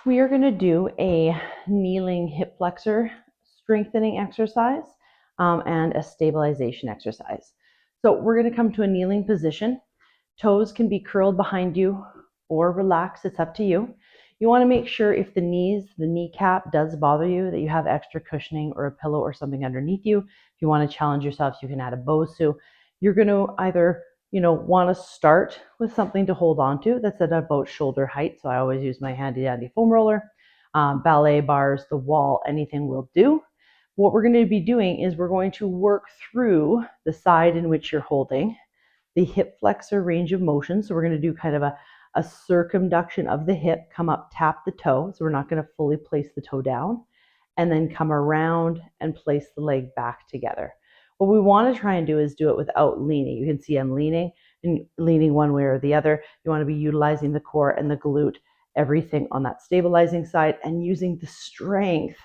We are going to do a kneeling hip flexor strengthening exercise and a stabilization exercise. So we're going to come to a kneeling position. Toes can be curled behind you or relaxed. It's up to you. You want to make sure if the kneecap does bother you, that you have extra cushioning or a pillow or something underneath you. If you want to challenge yourself, you can add a Bosu. You're going to either want to start with something to hold on to that's at about shoulder height. So I always use my handy dandy foam roller, ballet bars, the wall, anything will do. What we're going to be doing is we're going to work through the side in which you're holding the hip flexor range of motion. So we're going to do kind of a circumduction of the hip, come up, tap the toe. So we're not going to fully place the toe down, and then come around and place the leg back together. What we want to try and do is do it without leaning. You can see I'm leaning and leaning one way or the other. You want to be utilizing the core and the glute, everything on that stabilizing side, and using the strength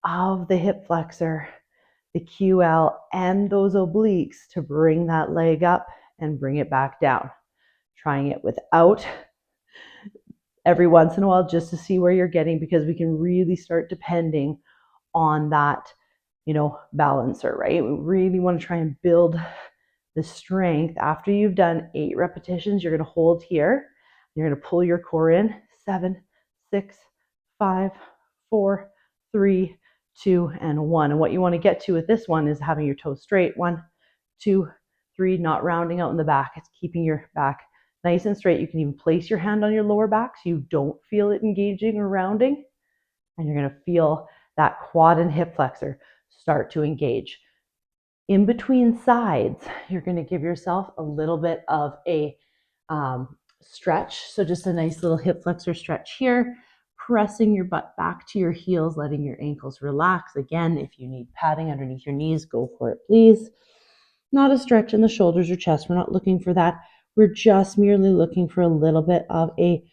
of the hip flexor, the QL, and those obliques to bring that leg up and bring it back down. Trying it without every once in a while just to see where you're getting, because we can really start depending on that, balancer, right? We really want to try and build the strength. After you've done 8 repetitions, you're going to hold here. You're going to pull your core in. 7, 6, 5, 4, 3, 2, and 1. And what you want to get to with this one is having your toes straight. 1, 2, 3, not rounding out in the back. It's keeping your back nice and straight. You can even place your hand on your lower back so you don't feel it engaging or rounding. And you're going to feel that quad and hip flexor start to engage. In between sides, you're going to give yourself a little bit of a stretch. So just a nice little hip flexor stretch here, pressing your butt back to your heels, letting your ankles relax. Again, if you need padding underneath your knees, go for it, please. Not a stretch in the shoulders or chest. We're not looking for that. We're just merely looking for a little bit of a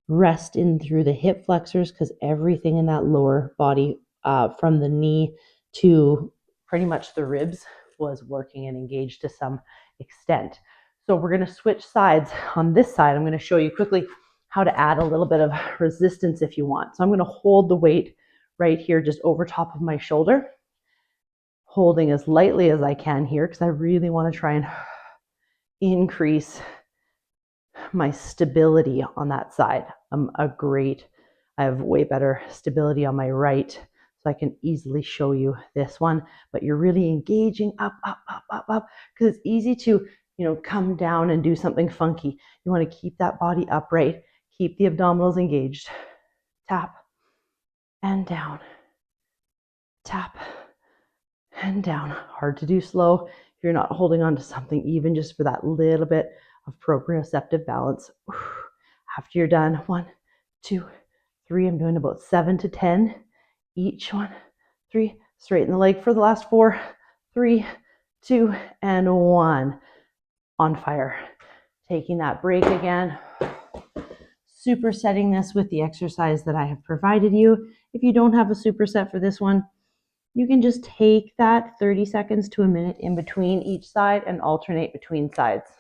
rest in through the hip flexors, because everything in that lower body from the knee to pretty much the ribs was working and engaged to some extent. So we're going to switch sides. On this side, I'm going to show you quickly how to add a little bit of resistance if you want. So I'm going to hold the weight right here just over top of my shoulder, holding as lightly as I can here because I really want to try and increase my stability on that side. I have way better stability on my right, so I can easily show you this one, but you're really engaging up, because it's easy to, come down and do something funky. You want to keep that body upright, keep the abdominals engaged. Tap and down, tap and down. Hard to do slow if you're not holding on to something, even just for that little bit of proprioceptive balance. After you're done, 1, 2, 3, I'm doing about 7 to 10 each. 1, 3, straighten the leg for the last 4, 3, 2, and 1. On fire. Taking that break again. Supersetting this with the exercise that I have provided you. If you don't have a superset for this one, you can just take that 30 seconds to a minute in between each side and alternate between sides.